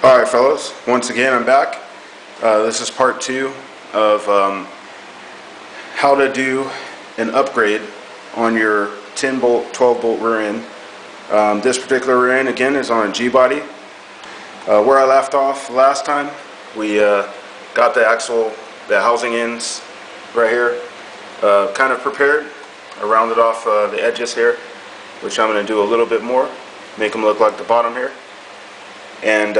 Alright fellas, once again I'm back. This is part 2 of how to do an upgrade on your 10 bolt, 12 bolt rear end. This particular rear end again is on a GBody. Where I left off last time, we got the axle, the housing ends right here kind of prepared. I rounded off the edges here, which I'm going to do a little bit more, make them look like the bottom here. And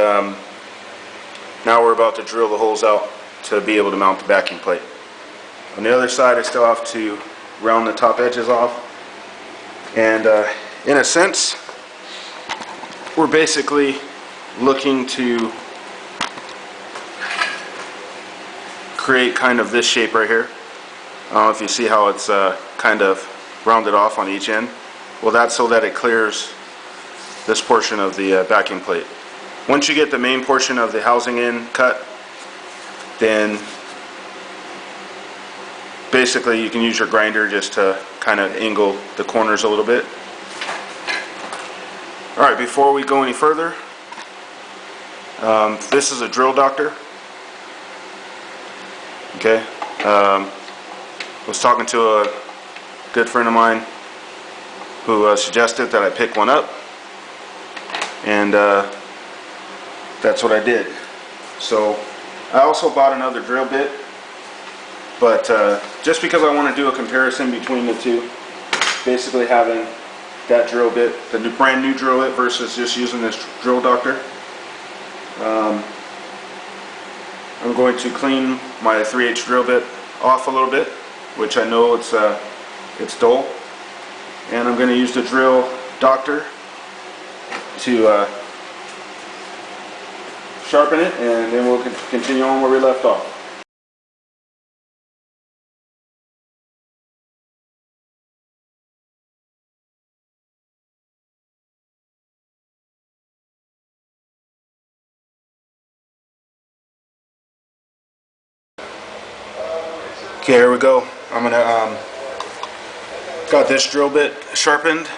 now we're about to drill the holes out to be able to mount the backing plate. On the other side I still have to round the top edges off, and in a sense we're basically looking to create kind of this shape right here. I don't know if you see how it's kind of rounded off on each end. Well, that's so that it clears this portion of the backing plate. Once you get the main portion of the housing end cut, then basically you can use your grinder just to kind of angle the corners a little bit. Alright, before we go any further, this is a drill doctor. Okay, I was talking to a good friend of mine who suggested that I pick one up, and that's what I did. So I also bought another drill bit, but just because I want to do a comparison between the two, basically having that drill bit, the brand new drill bit, versus just using this drill doctor, I'm going to clean my 3/8 drill bit off a little bit, which I know it's dull, and I'm going to use the drill doctor to sharpen it, and then we'll continue on where we left off. Okay, here we go. I'm gonna got this drill bit sharpened.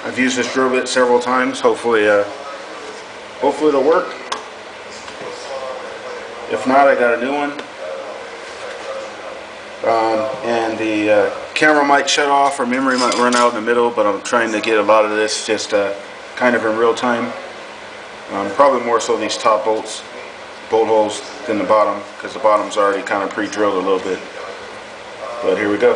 I've used this drill bit several times. Hopefully it'll work. If not, I got a new one. And the camera might shut off, or memory might run out in the middle, but I'm trying to get a lot of this just kind of in real time. Probably more so these top bolt holes than the bottom, because the bottom's already kind of pre-drilled a little bit. But here we go.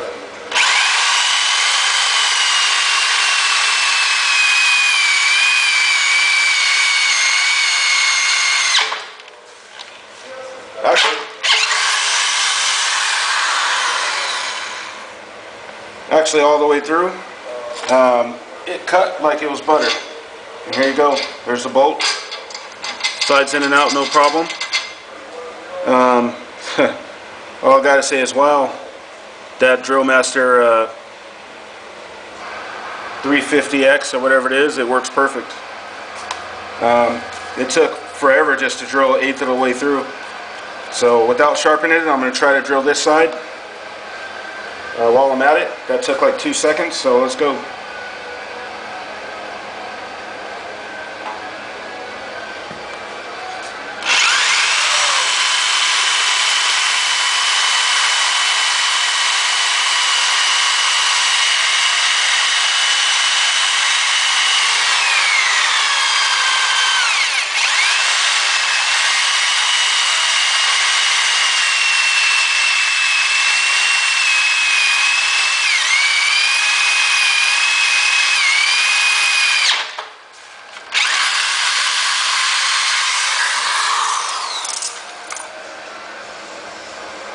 Actually all the way through, it cut like it was butter. And here you go, there's the bolt, slides in and out, no problem. All I gotta say is, wow, that Drillmaster 350X or whatever it is, it works perfect. It took forever just to drill 1/8 of the way through. So without sharpening it, I'm going to try to drill this side while I'm at it. That took like 2 seconds, so let's go.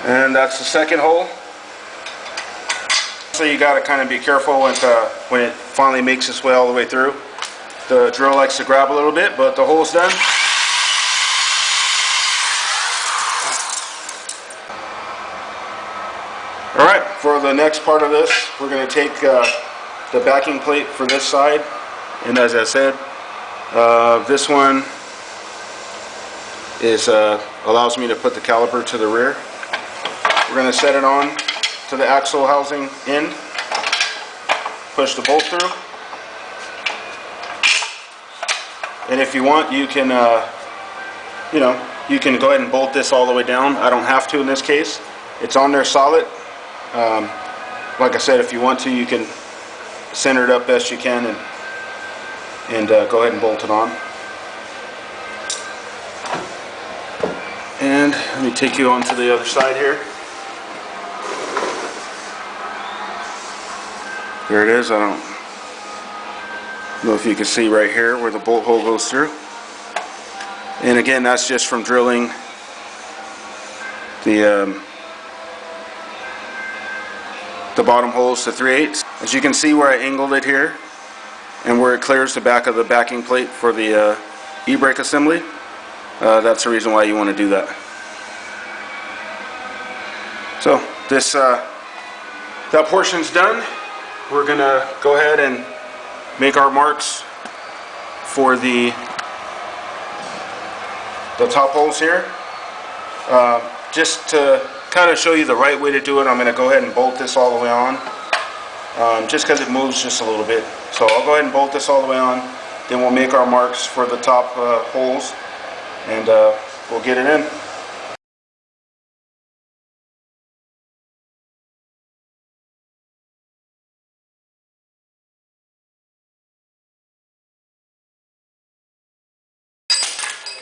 And that's the second hole. So you got to kind of be careful when it finally makes its way all the way through. The drill likes to grab a little bit, but the hole's done. Alright, for the next part of this, we're going to take the backing plate for this side, and as I said, this one is allows me to put the caliper to the rear. We're going to set it on to the axle housing end, push the bolt through, and if you want, you can you know, you can go ahead and bolt this all the way down. I don't have to in this case. It's on there solid. Like I said, if you want to, you can center it up best you can and go ahead and bolt it on. And let me take you on to the other side here. There it is. I don't know if you can see right here where the bolt hole goes through. And again, that's just from drilling the bottom holes to 3/8. As you can see where I angled it here and where it clears the back of the backing plate for the e-brake assembly, that's the reason why you want to do that. So this that portion's done. We're gonna go ahead and make our marks for the top holes here. Just to kind of show you the right way to do it, I'm gonna go ahead and bolt this all the way on, just because it moves just a little bit. So I'll go ahead and bolt this all the way on, then we'll make our marks for the top holes, and we'll get it in.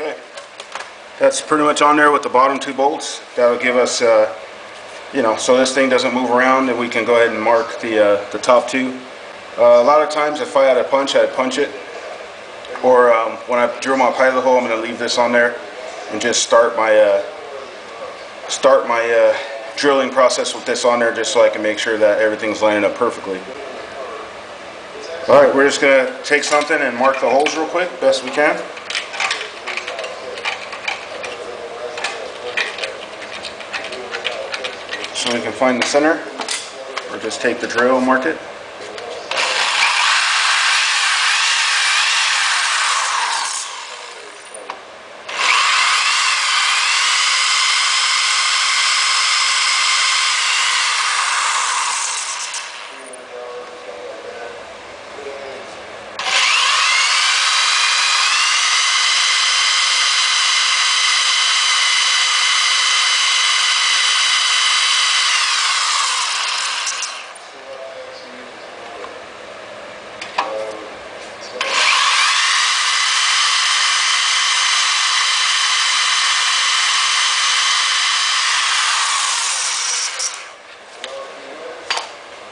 Okay, that's pretty much on there with the bottom 2 bolts. That'll give us, you know, so this thing doesn't move around, and we can go ahead and mark the top 2. A lot of times if I had a punch, I'd punch it, or when I drill my pilot hole, I'm going to leave this on there and just start my drilling process with this on there, just so I can make sure that everything's lining up perfectly. Alright, we're just going to take something and mark the holes real quick, best we can. So we can find the center, or just take the drill and mark it.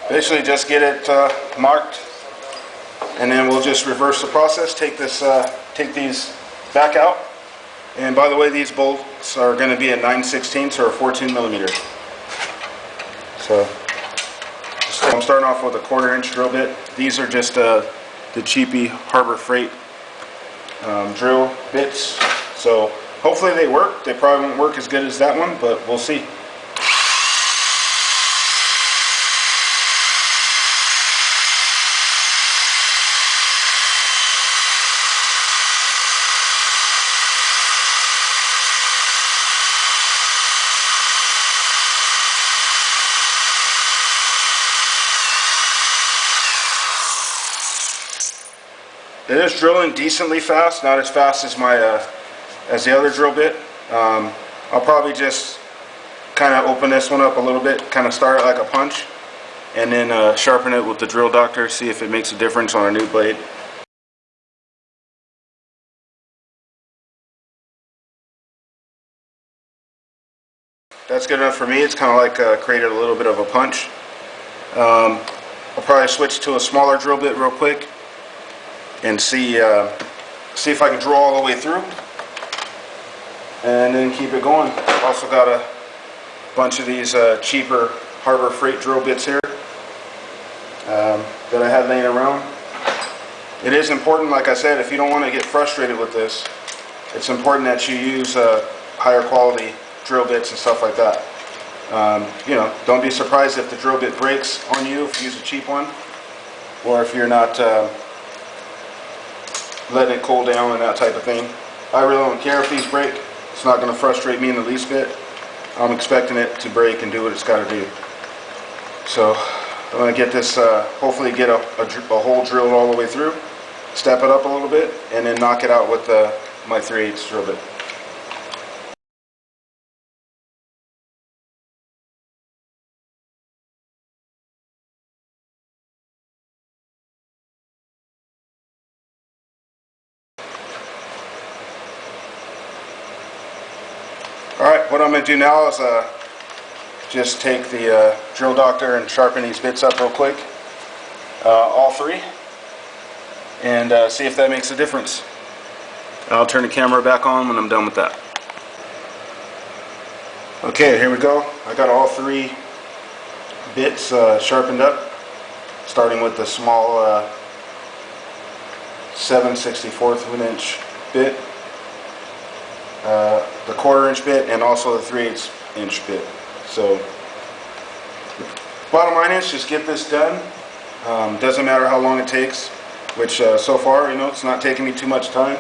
Basically just get it marked, and then we'll just reverse the process, take these back out. And by the way, these bolts are going to be a 9/16 or a 14 millimeter. So I'm starting off with a 1/4 inch drill bit. These are just the cheapy Harbor Freight drill bits. So hopefully they work. They probably won't work as good as that one, but we'll see. It is drilling decently fast, not as fast as as the other drill bit. I'll probably just kind of open this one up a little bit, kind of start it like a punch, and then sharpen it with the drill doctor, see if it makes a difference on a new blade. That's good enough for me. It's kind of like created a little bit of a punch. I'll probably switch to a smaller drill bit real quick and see if I can drill all the way through, and then keep it going. Also got a bunch of these cheaper Harbor Freight drill bits here that I had laying around. It is important, like I said, if you don't want to get frustrated with this, it's important that you use higher quality drill bits and stuff like that. You know, don't be surprised if the drill bit breaks on you if you use a cheap one, or if you're not letting it cool down and that type of thing. I really don't care if these break. It's not going to frustrate me in the least bit. I'm expecting it to break and do what it's got to do. So I'm going to get this, hopefully get a hole drilled all the way through, step it up a little bit, and then knock it out with my 3/8 drill bit. Alright, what I'm going to do now is just take the drill doctor and sharpen these bits up real quick, all three, and see if that makes a difference. I'll turn the camera back on when I'm done with that. Okay, here we go. I got all three bits sharpened up, starting with the small 7/64 of an inch bit, the 1/4 inch bit, and also the 3/8 inch bit. So bottom line is just get this done. Doesn't matter how long it takes, which so far, you know, it's not taking me too much time,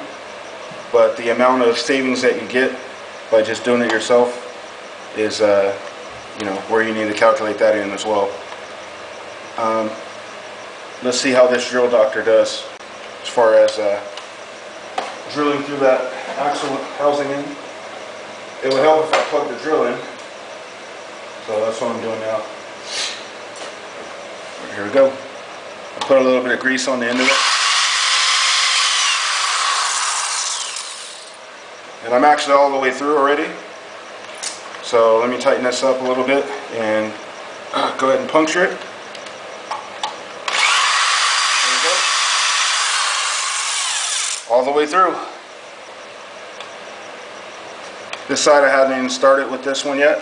but the amount of savings that you get by just doing it yourself is you know, where you need to calculate that in as well. Let's see how this drill doctor does as far as drilling through that axle housing in. It would help if I plug the drill in, so that's what I'm doing now. Here we go. I put a little bit of grease on the end of it, and I'm actually all the way through already. So let me tighten this up a little bit and go ahead and puncture it. There we go. All the way through. This side I haven't even started with this one yet.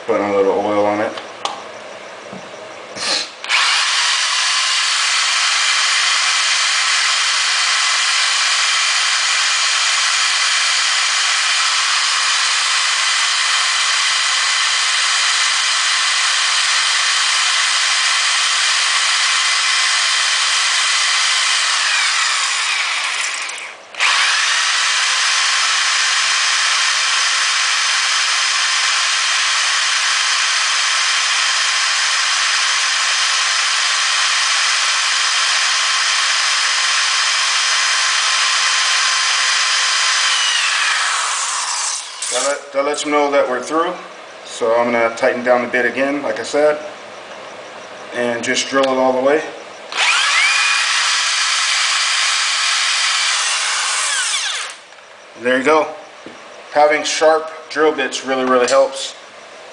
Putting a little oil on it. That lets me know that we're through. So I'm going to tighten down the bit again, like I said, and just drill it all the way. There you go. Having sharp drill bits really helps,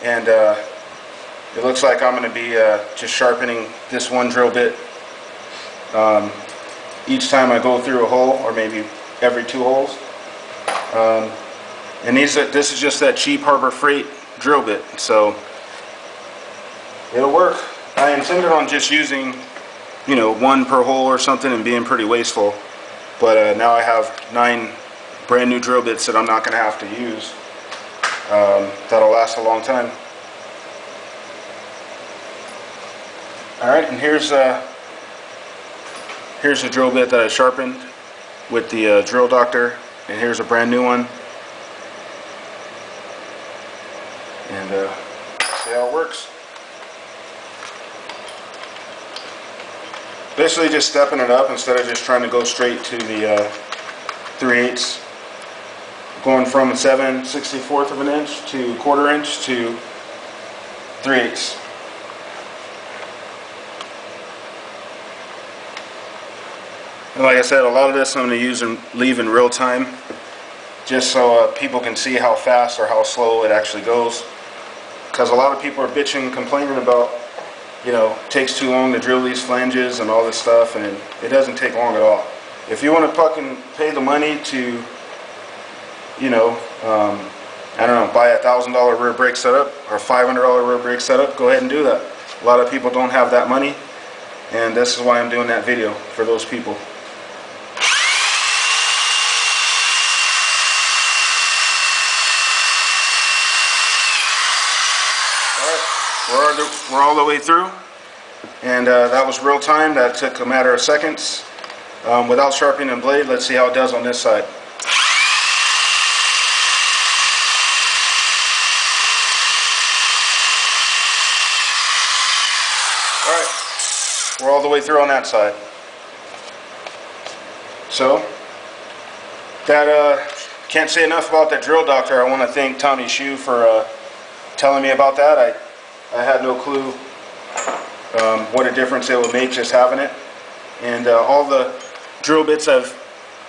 and it looks like I'm going to be just sharpening this one drill bit each time I go through a hole, or maybe every 2 holes. And this is just that cheap Harbor Freight drill bit, so it'll work. I intended on just using, you know, 1 per hole or something and being pretty wasteful, but now I have 9 brand new drill bits that I'm not going to have to use. That'll last a long time. Alright, and here's the drill bit that I sharpened with the drill doctor, and here's a brand new one. And see how it works. Basically just stepping it up instead of just trying to go straight to the 3/8. Going from a 7/64 of an inch to 1/4 inch to 3/8. And like I said, a lot of this I'm going to use and leave in real time, just so people can see how fast or how slow it actually goes. Because a lot of people are bitching, complaining about, you know, it takes too long to drill these flanges and all this stuff, and it doesn't take long at all. If you want to fucking pay the money to, you know, I don't know, buy a $1,000 rear brake setup or $500 rear brake setup, go ahead and do that. A lot of people don't have that money, and this is why I'm doing that video, for those people. We're all the way through, and that was real time. That took a matter of seconds without sharpening the blade. Let's see how it does on this side. Alright, we're all the way through on that side. So, Can't say enough about that drill doctor. I want to thank Tommy Shu for telling me about that. I had no clue what a difference it would make just having it. And all the drill bits I've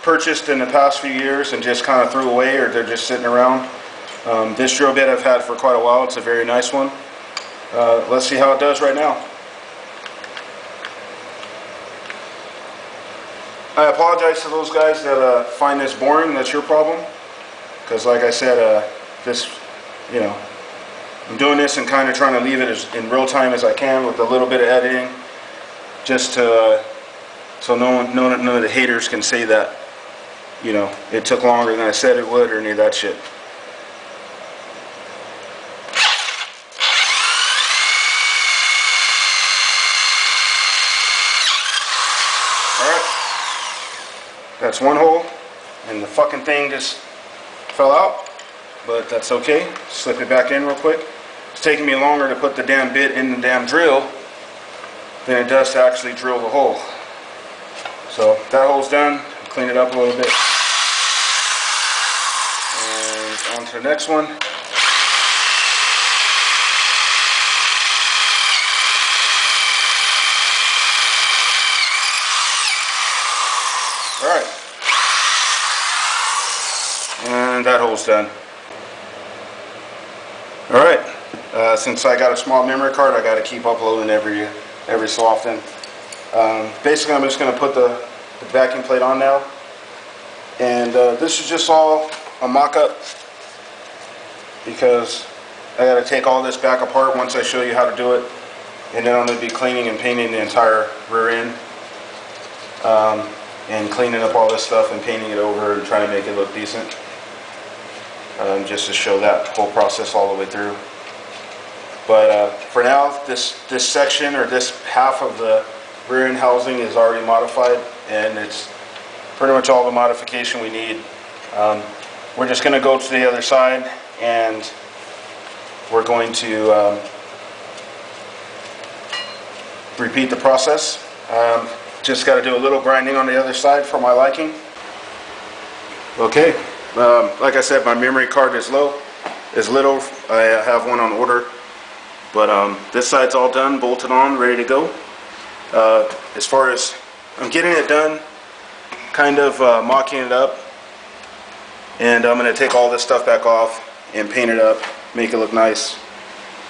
purchased in the past few years and just kind of threw away, or they're just sitting around. This drill bit I've had for quite a while. It's a very nice one. Let's see how it does right now. I apologize to those guys that find this boring. That's your problem. Because like I said, I'm doing this and kind of trying to leave it as in real time as I can with a little bit of editing, just to so none of the haters can say that, it took longer than I said it would or any of that shit. That's one hole, and the fucking thing just fell out, but that's okay. Slip it back in real quick. It's taking me longer to put the damn bit in the damn drill than it does to actually drill the hole. So that hole's done. Clean it up a little bit. And on to the next one. Alright. And that hole's done. Alright. Since I got a small memory card, I got to keep uploading every so often. Basically, I'm just going to put the backing plate on now. And this is just all a mock-up, because I got to take all this back apart once I show you how to do it. And then I'm going to be cleaning and painting the entire rear end. And cleaning up all this stuff and painting it over and trying to make it look decent, just to show that whole process all the way through. But for now, this section, or this half of the rear end housing, is already modified, and it's pretty much all the modification we need. We're just going to go to the other side, and we're going to repeat the process. Just got to do a little grinding on the other side for my liking. Okay, like I said, my memory card is little. I have one on order, but this side's all done, bolted on, ready to go. As far as I'm getting it done, kind of mocking it up, and I'm going to take all this stuff back off and paint it up, make it look nice,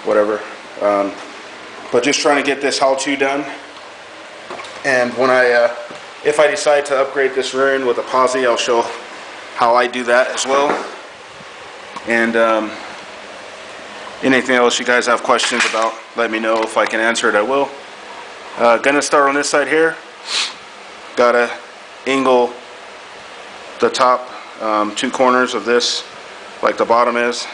whatever. But just trying to get this how-to done. And when if I decide to upgrade this rear end with a posi, I'll show how I do that as well. And anything else you guys have questions about, let me know. If I can answer it, I will. Gonna start on this side here. Gotta angle the top two corners of this like the bottom is.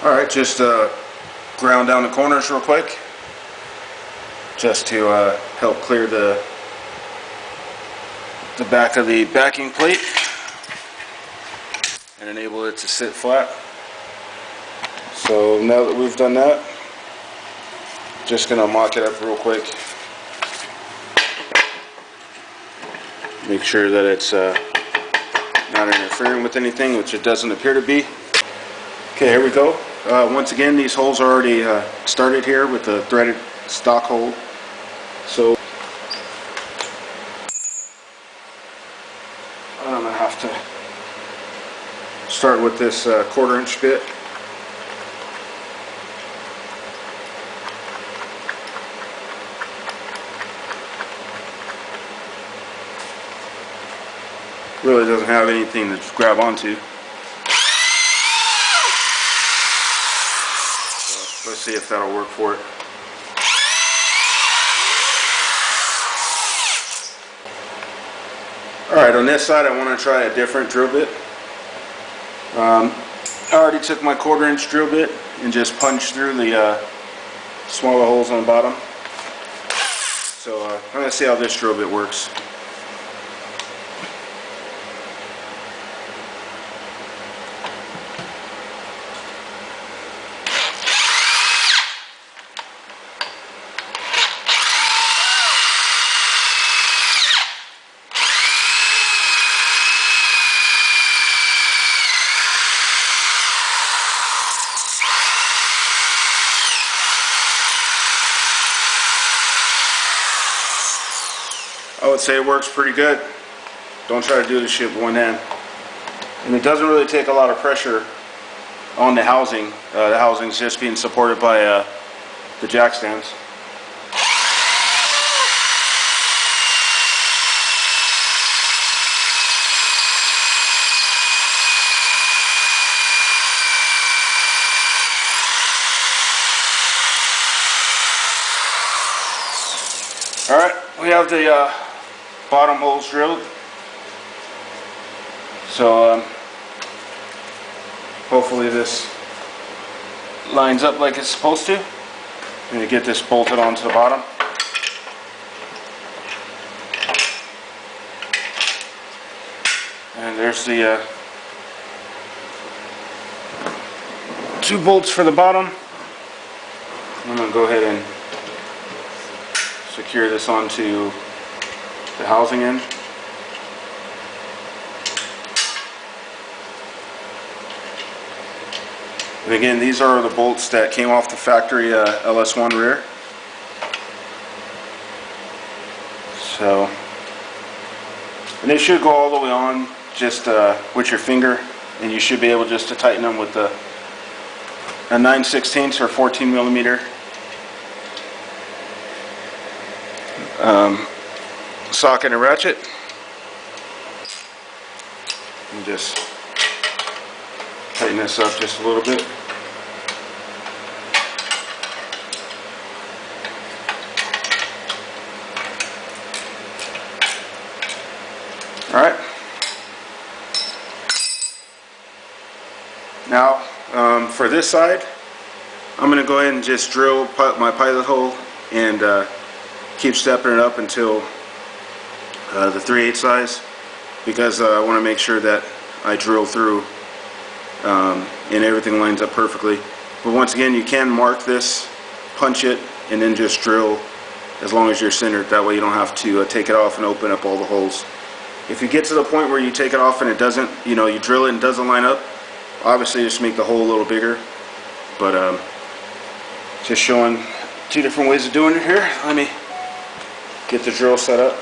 Alright, just ground down the corners real quick, just to help clear the back of the backing plate and enable it to sit flat. So now that we've done that, just going to mock it up real quick. Make sure that it's not interfering with anything, which it doesn't appear to be. Okay, here we go. Once again, these holes are already started here with the threaded stock hole. So start with this 1/4" bit. Really doesn't have anything to grab onto. So let's see if that'll work for it. Alright, on this side I want to try a different drill bit. I already took my 1/4" drill bit and just punched through the smaller holes on the bottom. So I'm going to see how this drill bit works. I would say it works pretty good. Don't try to do this shit with one hand. And it doesn't really take a lot of pressure on the housing. The housing is just being supported by the jack stands. Alright, we have the bottom holes drilled. So hopefully this lines up like it's supposed to. I'm going to get this bolted onto the bottom. And there's the 2 bolts for the bottom. I'm going to go ahead and secure this onto the housing end. And again, these are the bolts that came off the factory LS1 rear. So, and they should go all the way on just with your finger, and you should be able just to tighten them with a 9/16 or 14 millimeter socket and ratchet, and just tighten this up just a little bit. Alright, now for this side I'm going to go ahead and just drill my pilot hole and keep stepping it up until the 3/8 size, because I want to make sure that I drill through and everything lines up perfectly. But once again, you can mark this, punch it, and then just drill as long as you're centered. That way you don't have to take it off and open up all the holes. If you get to the point where you take it off and it doesn't, you drill it and it doesn't line up, obviously just make the hole a little bigger. But just showing 2 different ways of doing it here. Let me get the drill set up.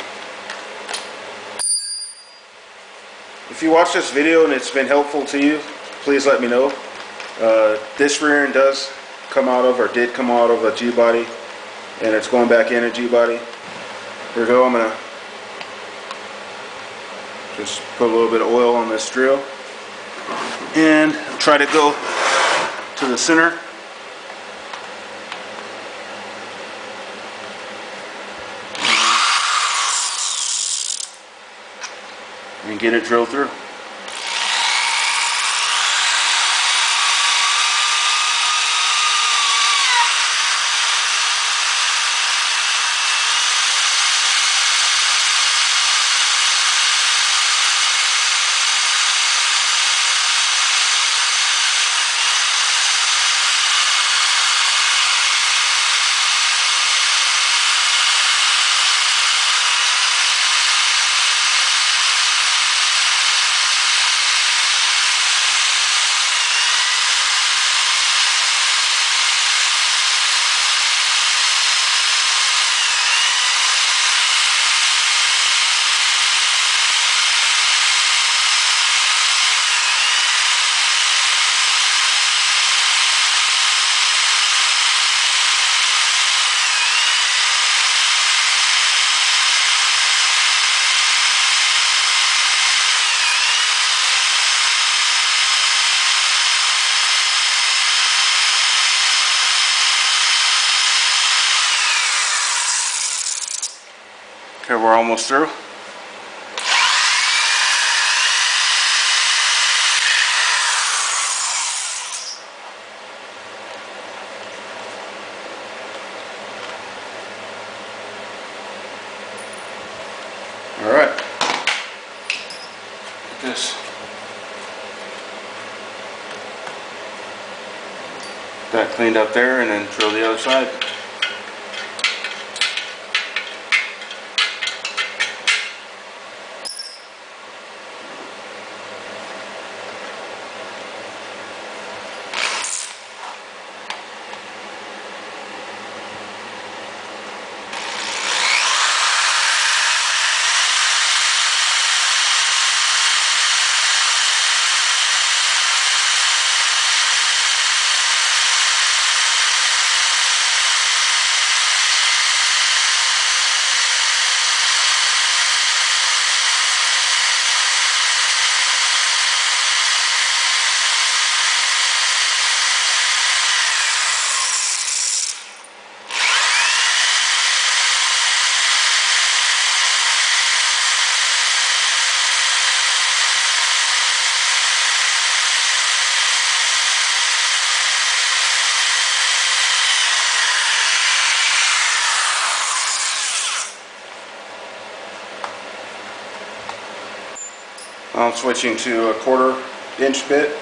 If you watch this video and it's been helpful to you, please let me know. This rear end does come out of, or did come out of, a GBody, and it's going back in a GBody. Here we go. I'm going to just put a little bit of oil on this drill and try to go to the center. And get it drilled through. Okay, we're almost through. All right. Get this. That cleaned up there, and then drill the other side. I'm switching to a 1/4 inch bit.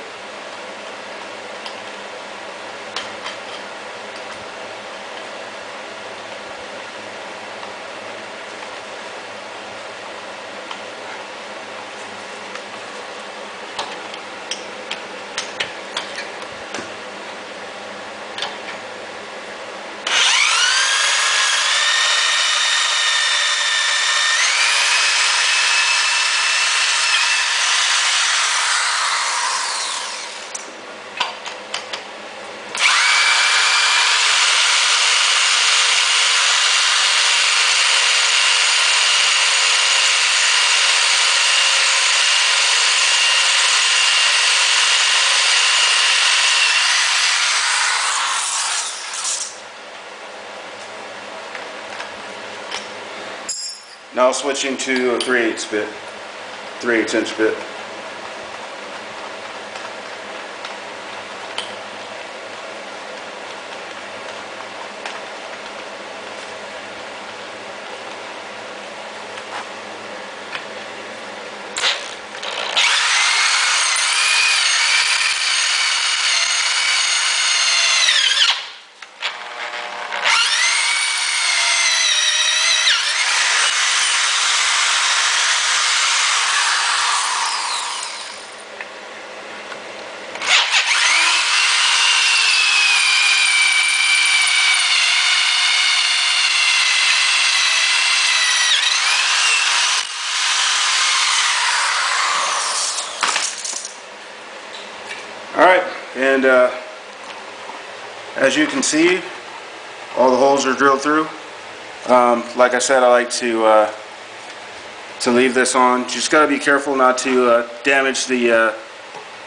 Now switching to a 3/8 bit, 3/8 inch bit. Alright, and as you can see, all the holes are drilled through. Like I said, I like to leave this on. Just got to be careful not to damage the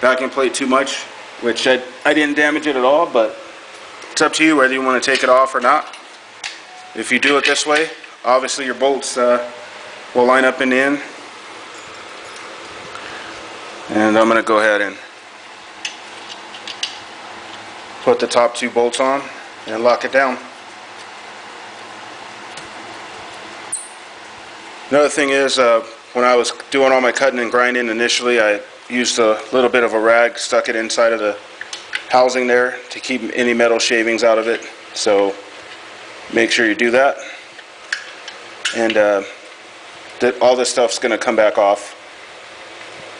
backing plate too much, which I didn't damage it at all, but it's up to you whether you want to take it off or not. If you do it this way, obviously your bolts will line up in the end. And I'm going to go ahead and put the top 2 bolts on and lock it down. Another thing is, when I was doing all my cutting and grinding initially, I used a little bit of a rag, stuck it inside of the housing there to keep any metal shavings out of it. So make sure you do that. And all this stuff's going to come back off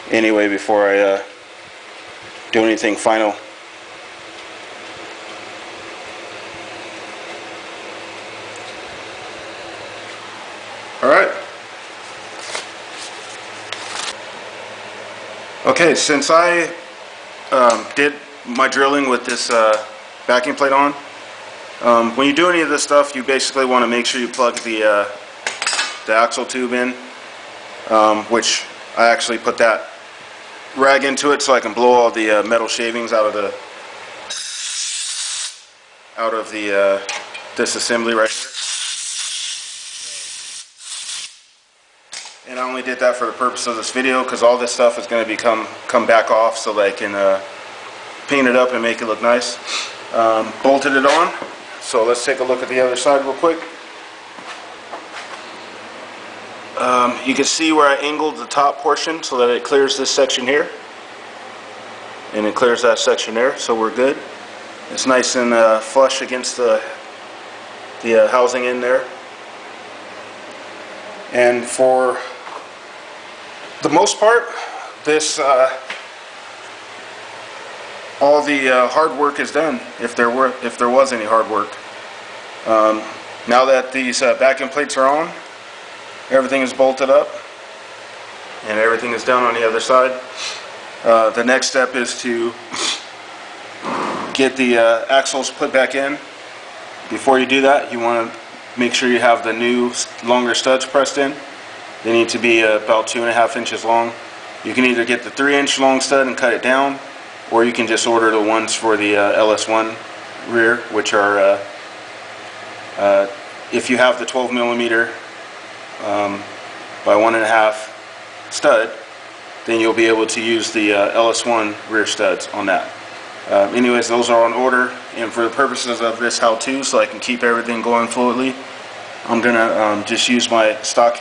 anyway before I do anything final. Alright. Okay, since I did my drilling with this backing plate on, when you do any of this stuff, you basically want to make sure you plug the axle tube in, which I actually put that rag into it so I can blow all the metal shavings out of the this assembly right here. And I only did that for the purpose of this video because all this stuff is going to come back off so that I can paint it up and make it look nice. Bolted it on. So let's take a look at the other side real quick. You can see where I angled the top portion so that it clears this section here. And it clears that section there, so we're good. It's nice and flush against the housing in there. And for the most part, this all the hard work is done, if there was any hard work. Now that these backing plates are on, everything is bolted up and everything is down on the other side. The next step is to get the axles put back in. Before you do that, you want to make sure you have the new longer studs pressed in. They need to be about 2.5 inches long. You can either get the 3-inch long stud and cut it down, or you can just order the ones for the LS1 rear, which are, if you have the 12 millimeter by 1.5 stud, then you'll be able to use the LS1 rear studs on that. Anyways, those are on order, and for the purposes of this how-to, so I can keep everything going fluidly, I'm gonna just use my stock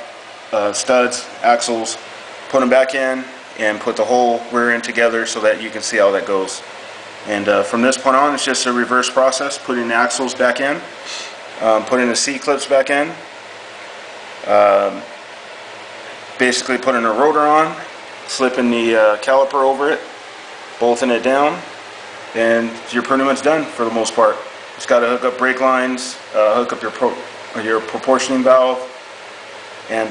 studs, axles, put them back in, and put the whole rear end together so that you can see how that goes. And from this point on, it's just a reverse process: putting the axles back in, putting the C-clips back in, basically putting a rotor on, slipping the caliper over it, bolting it down, and you're pretty much done for the most part. Just got to hook up brake lines, hook up your proportioning valve, and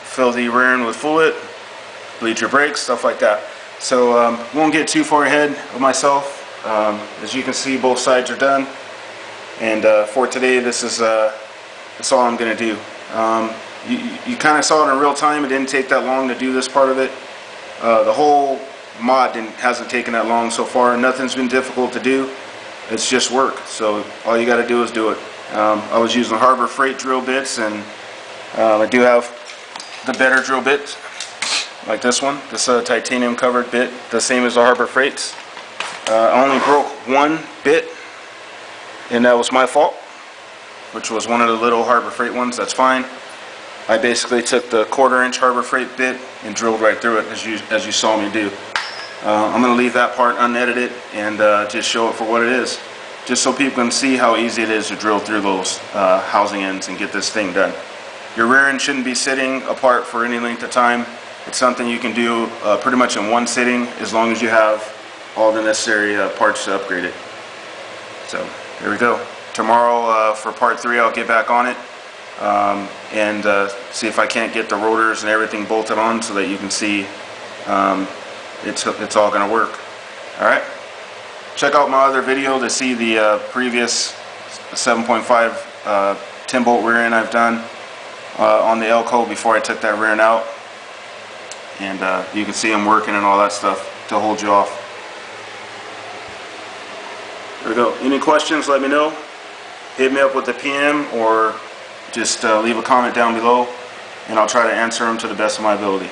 fill the rear end with fluid, bleed your brakes, stuff like that. So won't get too far ahead of myself. As you can see, both sides are done, and for today, that's all I'm going to do. You kind of saw it in real time. It didn't take that long to do this part of it. The whole mod hasn't taken that long so far. Nothing's been difficult to do. It's just work. So all you got to do is do it. I was using Harbor Freight drill bits, and I do have the better drill bits, like this one. This titanium covered bit, the same as the Harbor Freight's. I only broke one bit, and that was my fault, which was one of the little Harbor Freight ones. That's fine. I basically took the 1/4-inch Harbor Freight bit and drilled right through it, as you saw me do. I'm going to leave that part unedited and just show it for what it is, just so people can see how easy it is to drill through those housing ends and get this thing done. Your rear end shouldn't be sitting apart for any length of time. It's something you can do pretty much in one sitting, as long as you have all the necessary parts to upgrade it. So there we go. Tomorrow for part 3, I'll get back on it and see if I can't get the rotors and everything bolted on so that you can see it's all going to work. Alright, check out my other video to see the previous 7.5 10 bolt rear end I've done on the Elco before I took that rear end out, and you can see them working and all that stuff to hold you off. There we go. Any questions, let me know. Hit me up with the PM, or just leave a comment down below, and I'll try to answer them to the best of my ability.